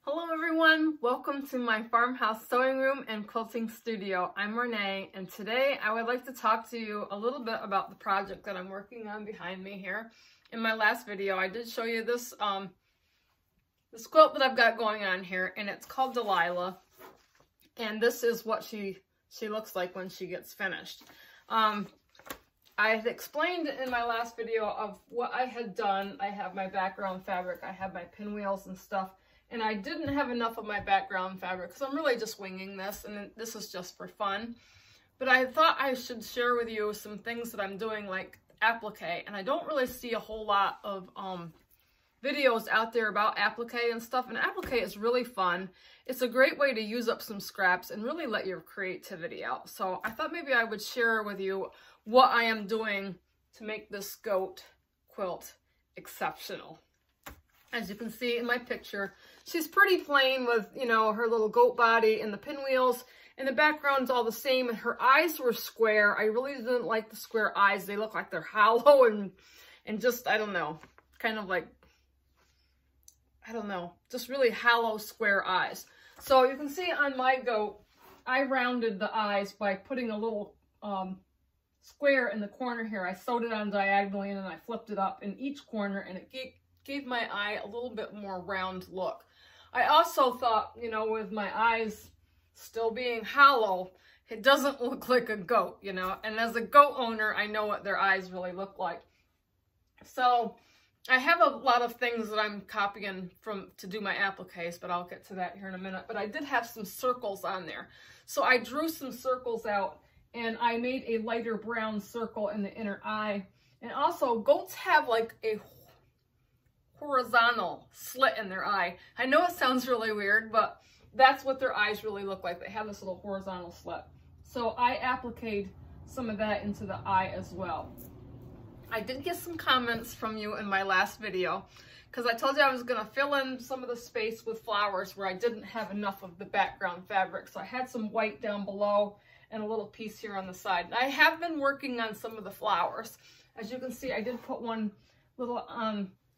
Hello everyone, welcome to my farmhouse sewing room and quilting studio. I'm Renee, and today I would like to talk to you a little bit about the project that I'm working on behind me here. In my last video I did show you this this quilt that I've got going on here, and it's called Delilah, and this is what she looks like when she gets finished. I had explained in my last video of what I had done. I have my background fabric, I have my pinwheels and stuff. And I didn't have enough of my background fabric because I'm really just winging this, and this is just for fun. But I thought I should share with you some things that I'm doing, like applique. And I don't really see a whole lot of videos out there about applique and stuff. And applique is really fun. It's a great way to use up some scraps and really let your creativity out. So I thought maybe I would share with you what I am doing to make this goat quilt exceptional. As you can see in my picture, she's pretty plain with, you know, her little goat body and the pinwheels, and the background's all the same, and her eyes were square. I really didn't like the square eyes. They look like they're hollow and just, I don't know, kind of like, I don't know, just really hollow square eyes. So you can see on my goat, I rounded the eyes by putting a little square in the corner here. I sewed it on diagonally and then I flipped it up in each corner, and it gave my eye a little bit more round look. I also thought, you know, with my eyes still being hollow, it doesn't look like a goat, you know, and as a goat owner, I know what their eyes really look like. So I have a lot of things that I'm copying to do my appliques, but I'll get to that here in a minute. But I did have some circles on there. So I drew some circles out, and I made a lighter brown circle in the inner eye. And also, goats have like a horizontal slit in their eye. I know it sounds really weird, but that's what their eyes really look like. They have this little horizontal slit. So I appliqued some of that into the eye as well. I did get some comments from you in my last video, because I told you I was going to fill in some of the space with flowers where I didn't have enough of the background fabric. So I had some white down below and a little piece here on the side. And I have been working on some of the flowers. As you can see, I did put one little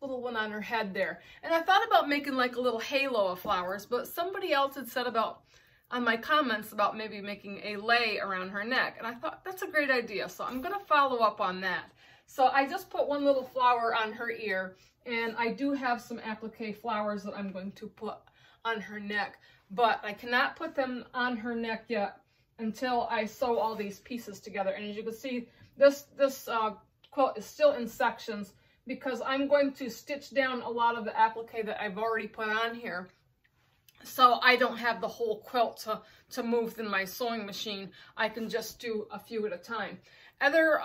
one on her head there, and I thought about making like a little halo of flowers, but somebody else had said about on my comments about maybe making a lei around her neck, and I thought that's a great idea, so I'm going to follow up on that. So I just put one little flower on her ear, and I do have some applique flowers that I'm going to put on her neck, but I cannot put them on her neck yet until I sew all these pieces together. And as you can see, this quilt is still in sections, because I'm going to stitch down a lot of the applique that I've already put on here, so I don't have the whole quilt to move in my sewing machine. I can just do a few at a time. Other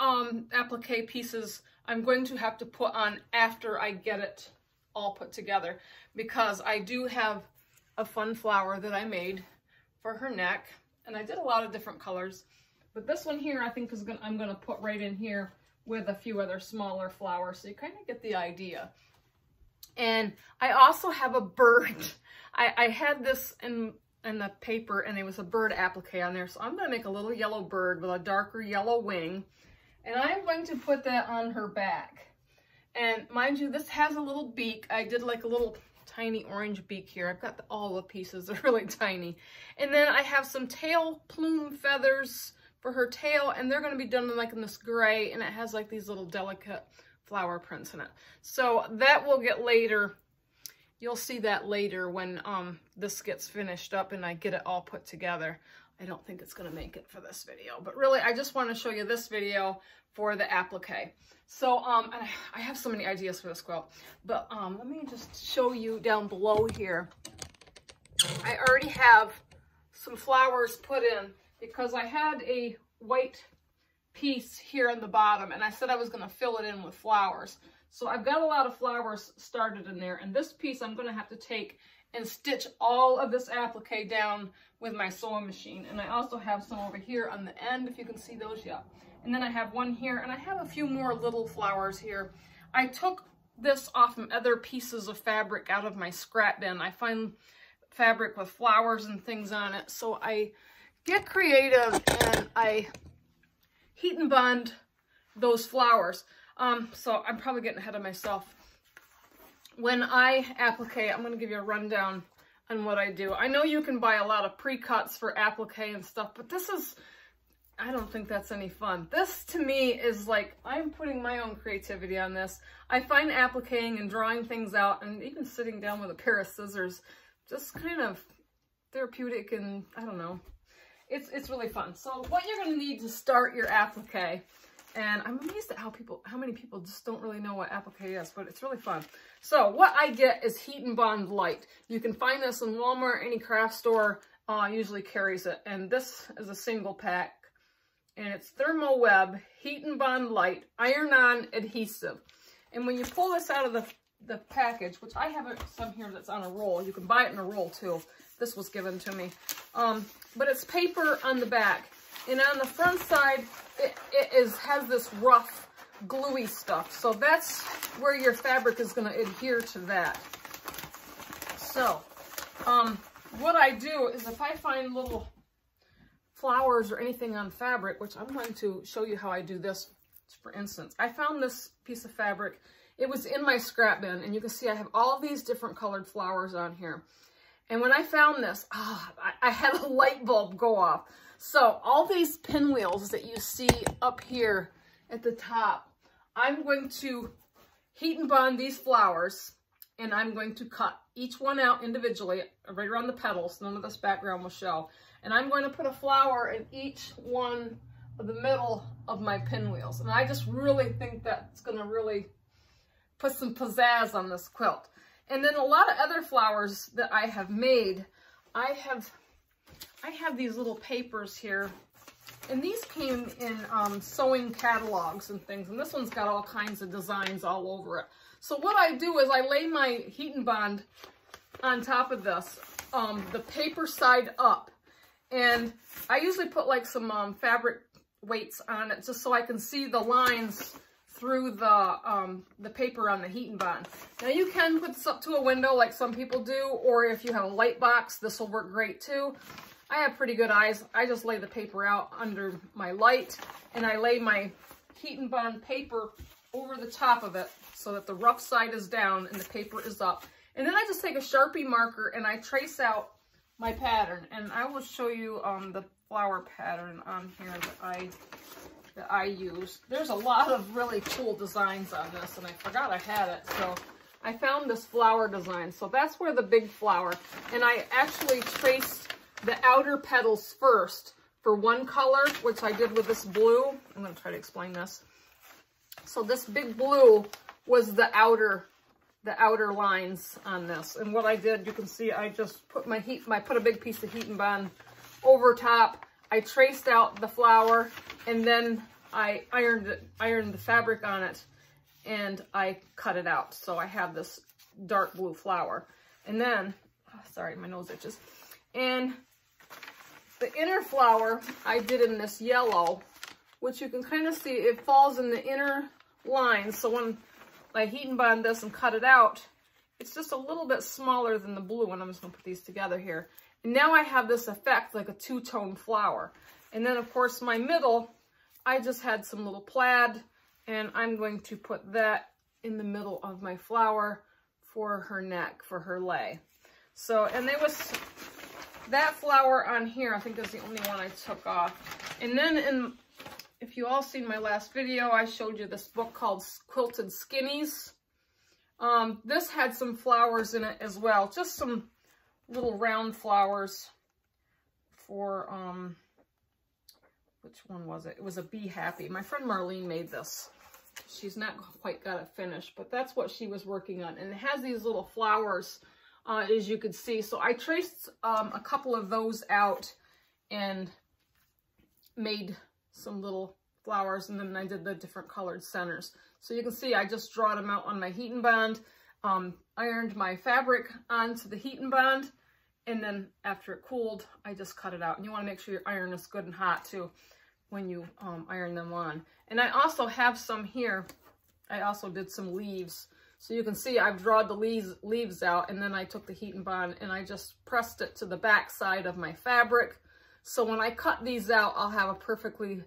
applique pieces I'm going to have to put on after I get it all put together, because I do have a fun flower that I made for her neck, and I did a lot of different colors, but this one here I think I'm gonna put right in here with a few other smaller flowers, so you kind of get the idea. And I also have a bird. I had this in the paper, and it was a bird applique on there, so I'm going to make a little yellow bird with a darker yellow wing, and I'm going to put that on her back. And mind you, this has a little beak. I did like a little tiny orange beak here. I've got all the pieces, they're really tiny. And then I have some tail plume feathers for her tail, and they're going to be done like in this gray, and it has like these little delicate flower prints in it. So that will get later. You'll see that later when this gets finished up and I get it all put together. I don't think it's going to make it for this video, but really I just want to show you this video for the applique. So I have so many ideas for this quilt, but let me just show you down below here. I already have some flowers put in, because I had a white piece here on the bottom, and I said I was going to fill it in with flowers. So I've got a lot of flowers started in there, and this piece I'm going to have to take and stitch all of this applique down with my sewing machine. And I also have some over here on the end, if you can see those yet. And then I have one here, and I have a few more little flowers here. I took this off from other pieces of fabric out of my scrap bin. I find fabric with flowers and things on it, so I get creative and I heat and bond those flowers. So I'm probably getting ahead of myself. When I applique, I'm going to give you a rundown on what I do. I know you can buy a lot of pre-cuts for applique and stuff, but I don't think that's any fun. This to me is like, I'm putting my own creativity on this. I find appliquing and drawing things out and even sitting down with a pair of scissors just kind of therapeutic, and I don't know. It's really fun. So what you're going to need to start your applique, and I'm amazed at how many people just don't really know what applique is, but it's really fun. So what I get is Heat and Bond Light. You can find this in Walmart, any craft store usually carries it, and this is a single pack, and it's Thermo Web Heat and Bond Light Iron-On Adhesive. And when you pull this out of the package, which I have some here that's on a roll, you can buy it in a roll too. This was given to me. But it's paper on the back. And on the front side, it has this rough, gluey stuff. So that's where your fabric is going to adhere to that. So, what I do is if I find little flowers or anything on fabric, which I'm going to show you how I do this, for instance. I found this piece of fabric. It was in my scrap bin, and you can see I have all these different colored flowers on here. And when I found this, I had a light bulb go off. So all these pinwheels that you see up here at the top, I'm going to heat and bond these flowers, and I'm going to cut each one out individually, right around the petals. None of this background will show. And I'm going to put a flower in each one of the middle of my pinwheels. And I just really think that's going to really put some pizzazz on this quilt. And then a lot of other flowers that I have made, I have these little papers here, and these came in sewing catalogs and things, and this one's got all kinds of designs all over it. So what I do is I lay my Heat and Bond on top of this, the paper side up, and I usually put like some fabric weights on it just so I can see the lines through the paper on the Heat and Bond. Now you can put this up to a window like some people do, or if you have a light box, this will work great too. I have pretty good eyes. I just lay the paper out under my light, and I lay my Heat and Bond paper over the top of it so that the rough side is down and the paper is up. And then I just take a Sharpie marker and I trace out my pattern. And I will show you the flower pattern on here that I use. There's a lot of really cool designs on this, and I forgot I had it, so I found this flower design. So that's where the big flower, and I actually traced the outer petals first for one color, which I did with this blue. I'm going to try to explain this. So this big blue was the outer lines on this, and what I did, you can see, I just put put a big piece of Heat and Bond over top. I traced out the flower, and then I ironed the fabric on it, and I cut it out. So I have this dark blue flower. And then, sorry, my nose itches. And the inner flower I did in this yellow, which you can kind of see, it falls in the inner lines. So when I Heat and Bond this and cut it out, it's just a little bit smaller than the blue, and I'm just going to put these together here. And now I have this effect like a two-tone flower. And then, of course, my middle, I just had some little plaid, and I'm going to put that in the middle of my flower for her neck, for her lei. So, and there was that flower on here, I think is the only one I took off. And then, if you all seen my last video, I showed you this book called Quilting Skinnies. This had some flowers in it as well, just some little round flowers for, which one was it? It was a Be Happy. My friend Marlene made this. She's not quite got it finished, but that's what she was working on. And it has these little flowers, as you could see. So I traced a couple of those out and made some little flowers, and then I did the different colored centers. So you can see I just drawed them out on my Heat and Bond, ironed my fabric onto the Heat and Bond, and then after it cooled, I just cut it out. And you want to make sure your iron is good and hot too when you iron them on. And I also have some here. I also did some leaves. So you can see I've drawn the leaves out, and then I took the Heat and Bond and I just pressed it to the back side of my fabric. So when I cut these out, I'll have a perfectly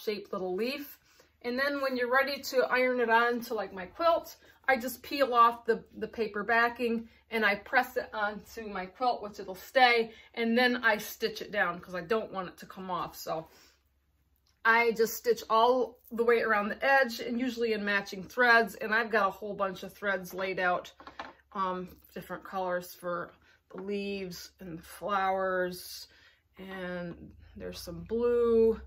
shaped little leaf. And then when you're ready to iron it on to like my quilt, I just peel off the paper backing and I press it onto my quilt, which it'll stay, and then I stitch it down because I don't want it to come off. So I just stitch all the way around the edge, and usually in matching threads, and I've got a whole bunch of threads laid out, different colors for the leaves and the flowers, and there's some blue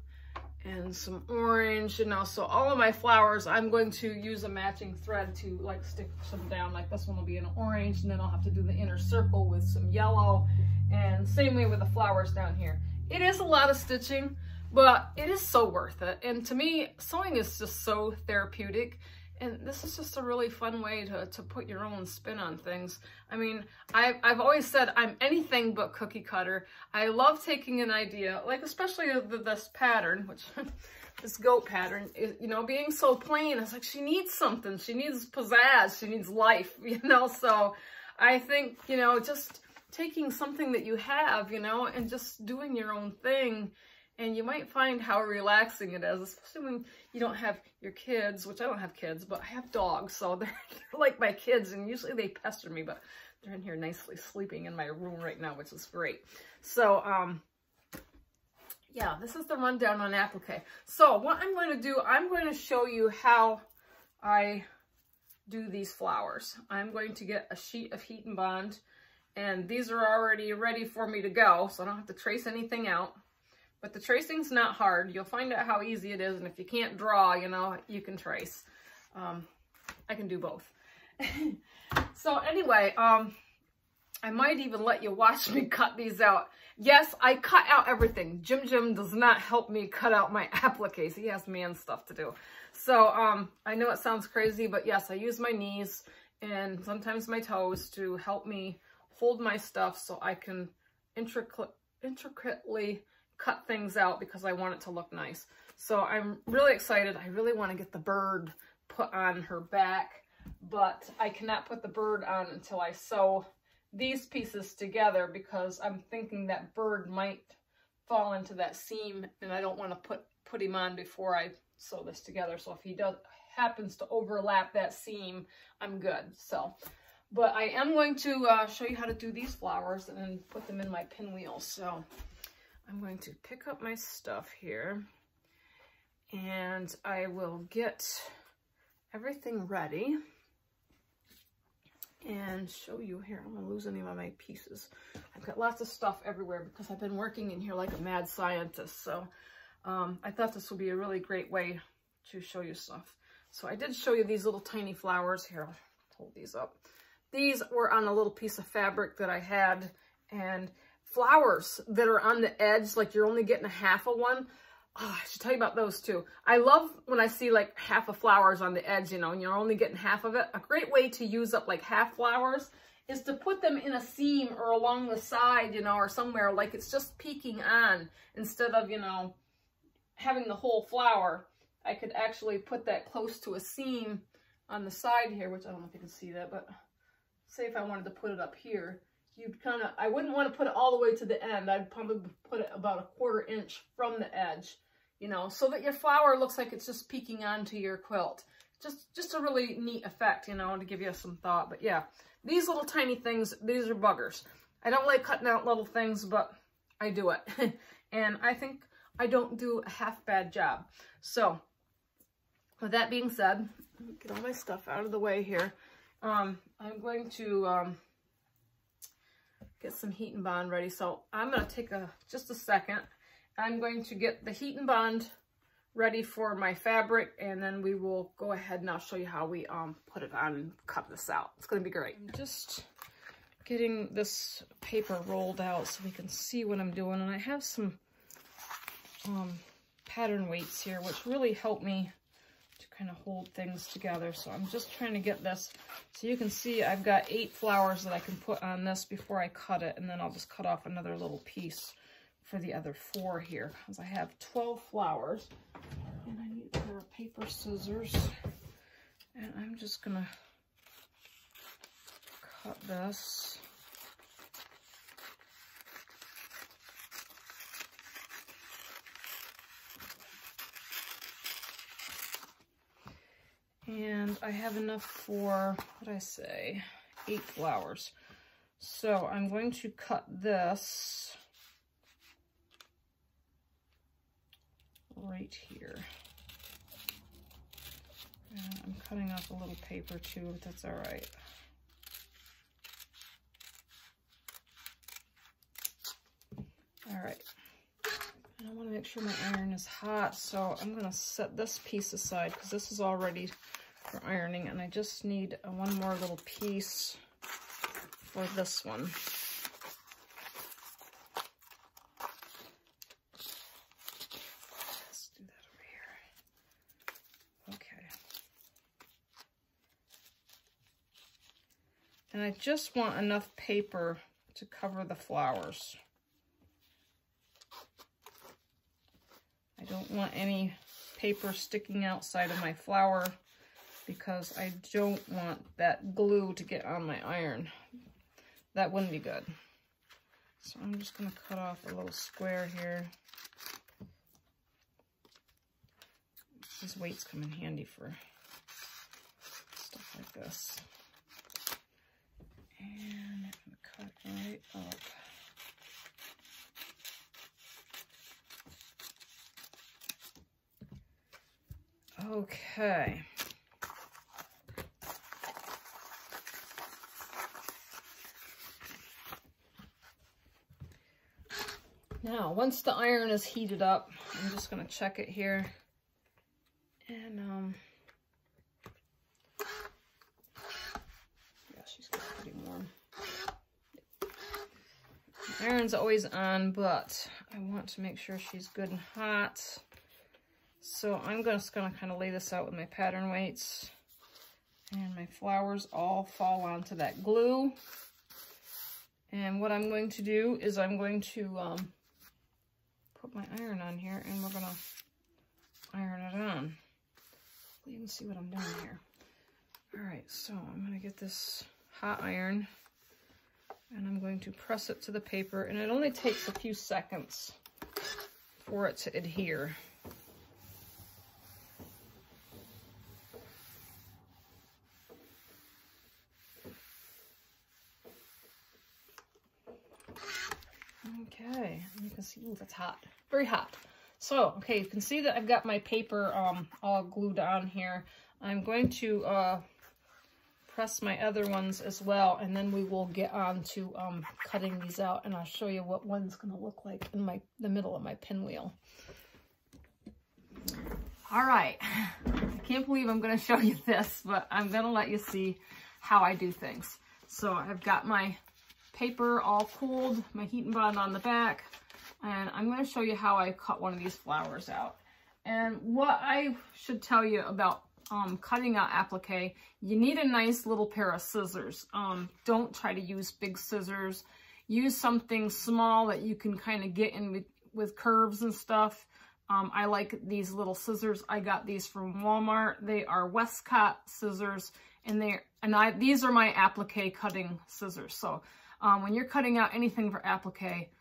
and some orange, you know, so all of my flowers, I'm going to use a matching thread to like stick some down. Like this one will be an orange, and then I'll have to do the inner circle with some yellow, and same way with the flowers down here. It is a lot of stitching, but it is so worth it. And to me, sewing is just so therapeutic. And this is just a really fun way to put your own spin on things. I mean, I've always said I'm anything but cookie cutter. I love taking an idea, like especially this pattern, which this goat pattern, is, you know, being so plain. It's like she needs something. She needs pizzazz. She needs life, you know. So I think, you know, just taking something that you have, you know, and just doing your own thing. And you might find how relaxing it is, especially when you don't have your kids, which I don't have kids, but I have dogs, so they're like my kids, and usually they pester me, but they're in here nicely sleeping in my room right now, which is great. So, yeah, this is the rundown on applique. So what I'm going to do, I'm going to show you how I do these flowers. I'm going to get a sheet of heat and bond, and these are already ready for me to go, so I don't have to trace anything out. But the tracing's not hard. You'll find out how easy it is. And if you can't draw, you know, you can trace. I can do both. So anyway, I might even let you watch me cut these out. Yes, I cut out everything. Jim does not help me cut out my appliques. He has man stuff to do. So I know it sounds crazy, but yes, I use my knees and sometimes my toes to help me hold my stuff so I can intricately cut things out because I want it to look nice. So I'm really excited. I really want to get the bird put on her back, but I cannot put the bird on until I sew these pieces together because I'm thinking that bird might fall into that seam and I don't want to put him on before I sew this together. So if he happens to overlap that seam, I'm good. So, but I am going to show you how to do these flowers and then put them in my pinwheel. So I'm going to pick up my stuff here and I will get everything ready and show you here. I'm going to lose any of my pieces. I've got lots of stuff everywhere because I've been working in here like a mad scientist. So I thought this would be a really great way to show you stuff. So I did show you these little tiny flowers here. I'll hold these up. These were on a little piece of fabric that I had, and flowers that are on the edge, like you're only getting a half of one. Oh, I should tell you about those too. I love when I see like half of flowers on the edge, you know, and you're only getting half of it. A great way to use up like half flowers is to put them in a seam or along the side, you know, or somewhere like it's just peeking on instead of, you know, having the whole flower. I could actually put that close to a seam on the side here, which I don't know if you can see that, but say if I wanted to put it up here, you'd kind of, I wouldn't want to put it all the way to the end. I'd probably put it about 1/4 inch from the edge, you know, so that your flower looks like it's just peeking onto your quilt. Just a really neat effect, you know, to give you some thought. But yeah, these little tiny things, these are buggers. I don't like cutting out little things, but I do it. And I think I don't do a half bad job. So with that being said, get all my stuff out of the way here. I'm going to get some heat and bond ready. So I'm going to take just a second. I'm going to get the heat and bond ready for my fabric, and then we will go ahead and I'll show you how we put it on and cut this out. It's going to be great. I'm just getting this paper rolled out so we can see what I'm doing, and I have some pattern weights here which really help me to kind of hold things together. So I'm just trying to get this so you can see I've got 8 flowers that I can put on this before I cut it, and then I'll just cut off another little piece for the other 4 here, because I have 12 flowers and I need a pair of paper scissors, and I'm just gonna cut this. And I have enough for, what did I say, 8 flowers. So I'm going to cut this right here. And I'm cutting off a little paper too, but that's all right. All right. And I want to make sure my iron is hot, so I'm going to set this piece aside because this is all ready for ironing, and I just need one more little piece for this one. Let's do that over here. Okay. And I just want enough paper to cover the flowers. I don't want any paper sticking outside of my flower because I don't want that glue to get on my iron. That wouldn't be good. So I'm just going to cut off a little square here. These weights come in handy for stuff like this. And I'm going to cut right up. Okay. Now, once the iron is heated up, I'm just going to check it here. And, yeah, she's getting pretty warm. The iron's always on, but I want to make sure she's good and hot. So I'm just going to kind of lay this out with my pattern weights. And my flowers all fall onto that glue. And what I'm going to do is I'm going to put my iron on here, and we're going to iron it on. You can see what I'm doing here. All right, so I'm going to get this hot iron, and I'm going to press it to the paper, and it only takes a few seconds for it to adhere. Okay, and you can see, ooh, that's hot, very hot. So, okay, you can see that I've got my paper all glued on here. I'm going to press my other ones as well, and then we will get on to cutting these out, and I'll show you what one's going to look like in the middle of my pinwheel. All right, I can't believe I'm going to show you this, but I'm going to let you see how I do things. So I've got my paper all cooled, my heat and bond on the back, and I'm going to show you how I cut one of these flowers out. And what I should tell you about cutting out applique, you need a nice little pair of scissors. Don't try to use big scissors. Use something small that you can kind of get in with curves and stuff. I like these little scissors. I got these from Walmart. They are Westcott scissors, and these are my applique cutting scissors. So when you're cutting out anything for applique,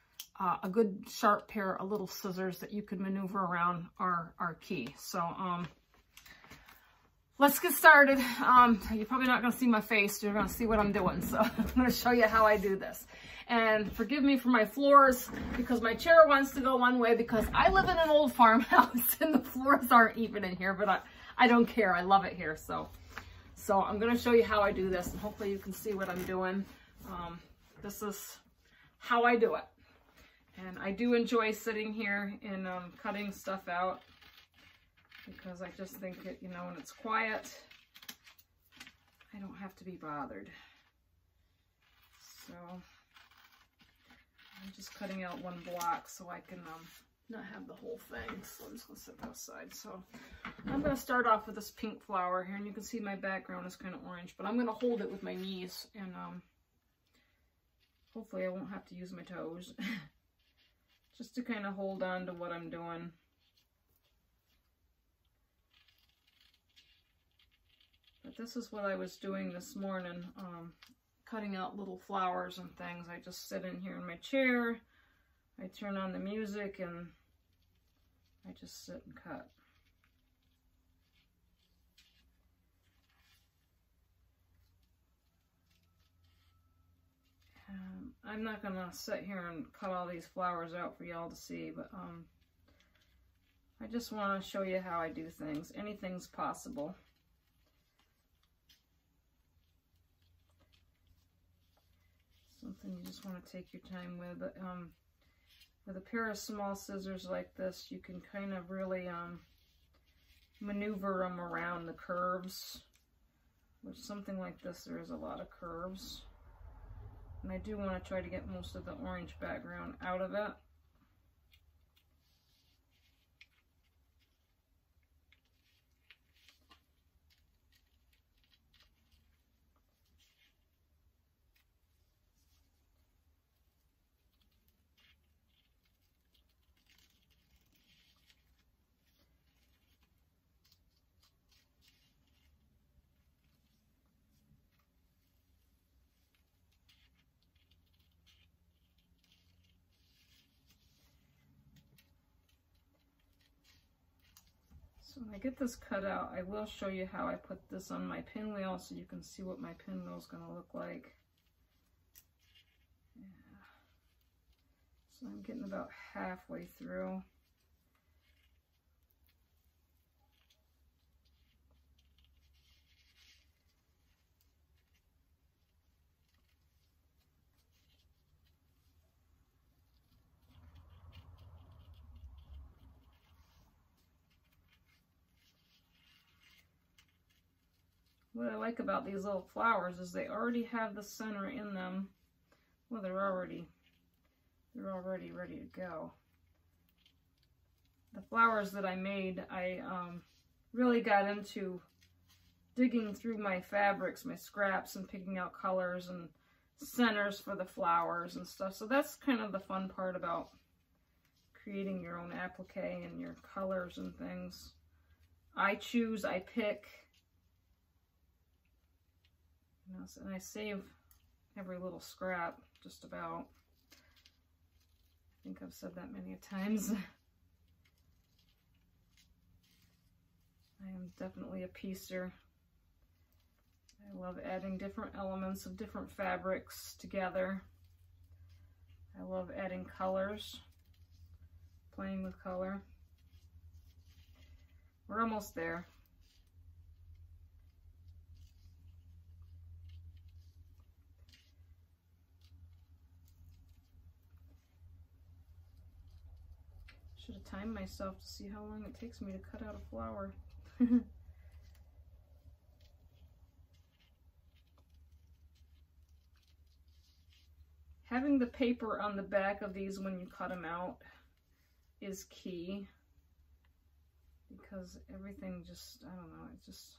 a good sharp pair of little scissors that you can maneuver around are key. So let's get started. You're probably not going to see my face. You're going to see what I'm doing. So I'm going to show you how I do this. And forgive me for my floors, because my chair wants to go one way, because I live in an old farmhouse and the floors aren't even in here, but I don't care. I love it here. So I'm going to show you how I do this, and hopefully you can see what I'm doing. This is how I do it. And I do enjoy sitting here and cutting stuff out, because I just think it, you know, when it's quiet, I don't have to be bothered. So I'm just cutting out one block so I can not have the whole thing. So I'm just going to set that aside. So I'm going to start off with this pink flower here, and you can see my background is kind of orange, but I'm going to hold it with my knees, and hopefully I won't have to use my toes. Just to kind of hold on to what I'm doing. But this is what I was doing this morning, cutting out little flowers and things. I just sit in here in my chair, I turn on the music, and I just sit and cut. I'm not gonna sit here and cut all these flowers out for y'all to see, but I just want to show you how I do things. Anything's possible. Something you just want to take your time with. But with a pair of small scissors like this, you can kind of really maneuver them around the curves. With something like this, there is a lot of curves. And I do want to try to get most of the orange background out of it. So when I get this cut out, I will show you how I put this on my pinwheel so you can see what my pinwheel is going to look like. Yeah. So I'm getting about halfway through. What I like about these little flowers is they already have the center in them. Well, they're already ready to go. The flowers that I made, I really got into digging through my fabrics, my scraps, and picking out colors and centers for the flowers and stuff. So that's kind of the fun part about creating your own applique and your colors and things. I choose, I pick. And I save every little scrap, just about. I think I've said that many times. I am definitely a piecer. I love adding different elements of different fabrics together. I love adding colors, playing with color. We're almost there. Should have timed myself to see how long it takes me to cut out a flower. Having the paper on the back of these when you cut them out is key, because everything just, I don't know, it's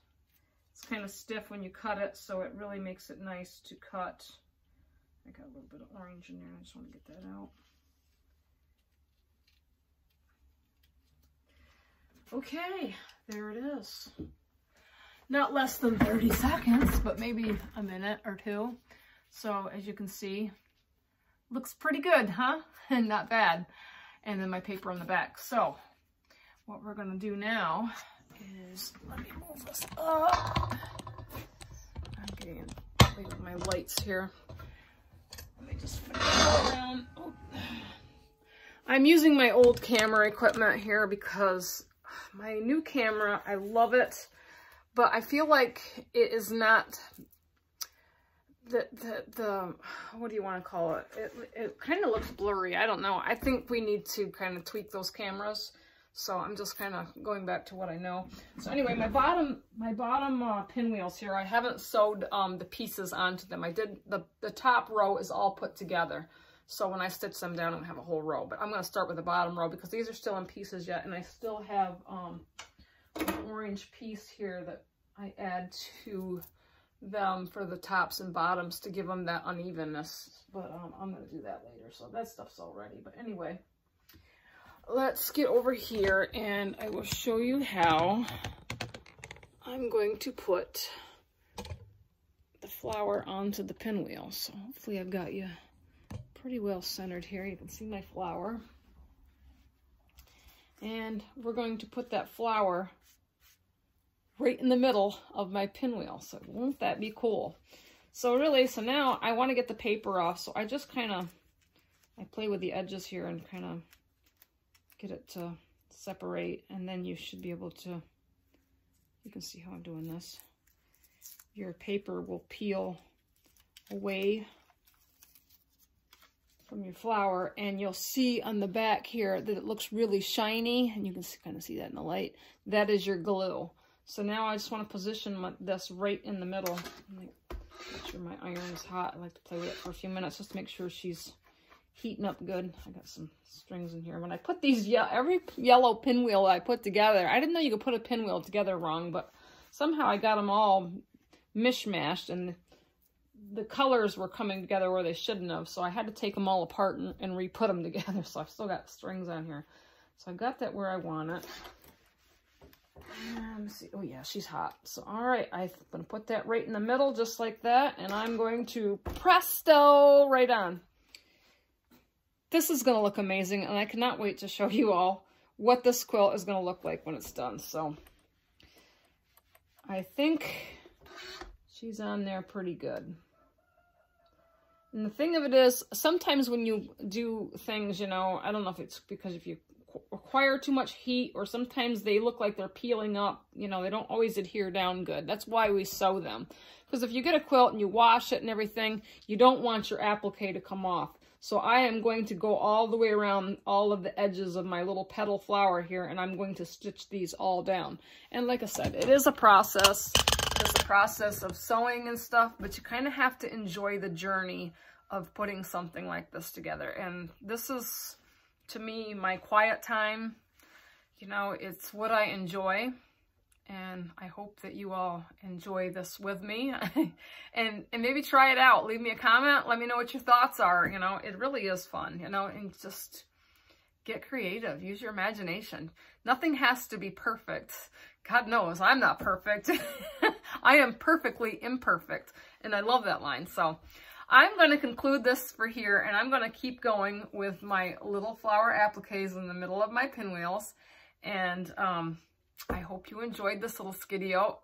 kind of stiff when you cut it, so it really makes it nice to cut. I got a little bit of orange in there, I just want to get that out. Okay, there it is. Not less than 30 seconds, but maybe a minute or two. So as you can see, looks pretty good, huh? And not bad. And then my paper on the back. So what we're gonna do now is, let me move this up. I'm getting in with my lights here. Let me just figure it around. Oh. I'm using my old camera equipment here because my new camera, I love it, but I feel like it is not the what do you want to call it? It kind of looks blurry. I don't know. I think we need to kind of tweak those cameras. So I'm just kind of going back to what I know. So anyway, my bottom pinwheels here, I haven't sewed the pieces onto them. I did, the top row is all put together. So when I stitch them down, I don't have a whole row. But I'm going to start with the bottom row because these are still in pieces yet. And I still have an orange piece here that I add to them for the tops and bottoms to give them that unevenness. But I'm going to do that later. So that stuff's all ready. But anyway, let's get over here and I will show you how I'm going to put the flower onto the pinwheel. So hopefully I've got you pretty well centered here. You can see my flower. And we're going to put that flower right in the middle of my pinwheel. So won't that be cool? So really, so now I want to get the paper off. So I just kind of, I play with the edges here and kind of get it to separate. And then you should be able to, you can see how I'm doing this. Your paper will peel away from your flower, and you'll see on the back here that it looks really shiny, and you can kind of see that in the light. That is your glue. So now I just want to position this right in the middle. Make sure my iron is hot. I like to play with it for a few minutes just to make sure she's heating up good. I got some strings in here. When I put these, every yellow pinwheel I put together, I didn't know you could put a pinwheel together wrong, but somehow I got them all mishmashed, and the colors were coming together where they shouldn't have, so I had to take them all apart and re-put them together. So I've still got strings on here. So I've got that where I want it. Let me see. Oh yeah, she's hot. So all right, I'm going to put that right in the middle just like that, and I'm going to presto right on. This is going to look amazing, and I cannot wait to show you all what this quilt is going to look like when it's done. So I think she's on there pretty good. And the thing of it is, sometimes when you do things, you know, I don't know if it's because if you require too much heat, or sometimes they look like they're peeling up, you know, they don't always adhere down good. That's why we sew them. Because if you get a quilt and you wash it and everything, you don't want your applique to come off. So I am going to go all the way around all of the edges of my little petal flower here, and I'm going to stitch these all down. And like I said, it is a process. It's a process of sewing and stuff, but you kind of have to enjoy the journey of putting something like this together. And this is, to me, my quiet time. You know, it's what I enjoy, and I hope that you all enjoy this with me. and maybe try it out. Leave me a comment. Let me know what your thoughts are. You know, it really is fun, you know, and just get creative. Use your imagination. Nothing has to be perfect. God knows I'm not perfect. I am perfectly imperfect. And I love that line. So I'm going to conclude this for here, and I'm going to keep going with my little flower appliques in the middle of my pinwheels. And I hope you enjoyed this little skitty of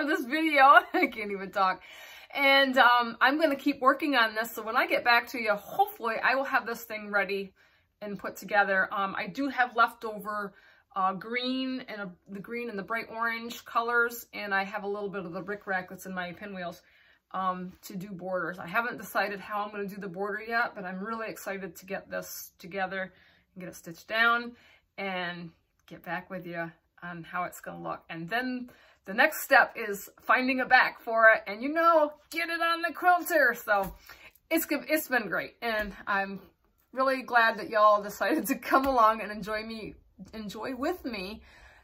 this video. I can't even talk. And I'm going to keep working on this. So when I get back to you, hopefully I will have this thing ready and put together. I do have leftover green and the green and the bright orange colors, and I have a little bit of the rickrack that's in my pinwheels to do borders. I haven't decided how I'm going to do the border yet, but I'm really excited to get this together and get it stitched down and get back with you on how it's going to look. And then the next step is finding a back for it, and you know, get it on the quilter. So it's been great, and I'm really glad that y'all decided to come along and enjoy with me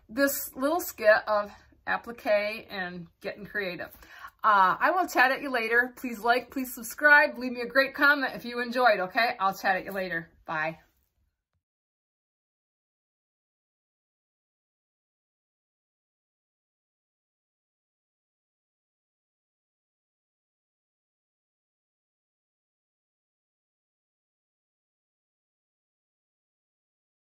this little skit of applique and getting creative. I will chat at you later. Please like, please subscribe, leave me a great comment if you enjoyed, okay? I'll chat at you later. Bye.